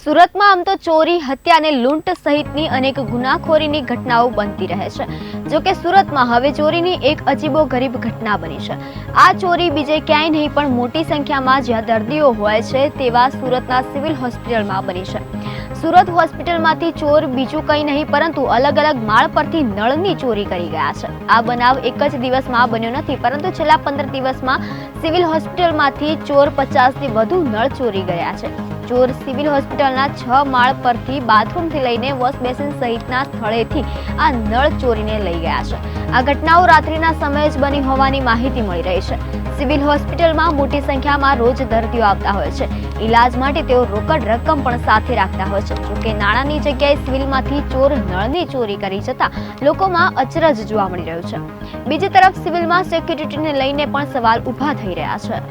સુરતમાં આમ તો ચોરી, હત્યા અને લૂંટ સહિતની અનેક ગુનાખોરીની ઘટનાઓ બનતી રહે છે। જો કે સુરતમાં હવે ચોરીની એક અજીબોગરીબ ઘટના બની છે। આ ચોરી બીજે ક્યાંય નહીં પણ મોટી સંખ્યામાં જ્યાં દર્દીઓ હોય છે તેવા સુરતના સિવિલ હોસ્પિટલમાં બની છે। સુરત હોસ્પિટલમાંથી ચોર બીજું કંઈ નહીં પરંતુ અલગ અલગ માળ પરથી નળની ચોરી કરી ગયા છે। આ બનાવ એક જ દિવસમાં બન્યો નથી પરંતુ છેલ્લા 15 દિવસમાં સિવિલ હોસ્પિટલમાંથી ચોર 50થી વધુ નળ ચોરી ગયા છે। ચોર સિવિલ હોસ્પિટલના 6 માળ પરથી બાથરૂમથી લઈને વોશ બેસિન સહિતના સ્થળેથી આ નળ ચોરીને લઈ ગયા છે। આ ઘટનાઓ રાત્રિના સમયે જ બની હોવાની માહિતી મળી રહી છે। સિવિલ હોસ્પિટલમાં મોટી સંખ્યામાં રોજ દર્દીઓ આવતા હોય છે। ઈલાજ માટે તેઓ રોકડ રકમ પણ સાથે રાખતા હોય છે। જોકે નાણાંની જગ્યાએ સિવિલમાંથી ચોર નળની ચોરી કરી જતા લોકોમાં અચરજ જોવા મળી રહ્યું છે। બીજી તરફ સિવિલમાં સિક્યુરિટીને લઈને પણ સવાલ ઊભા થઈ રહ્યા છે।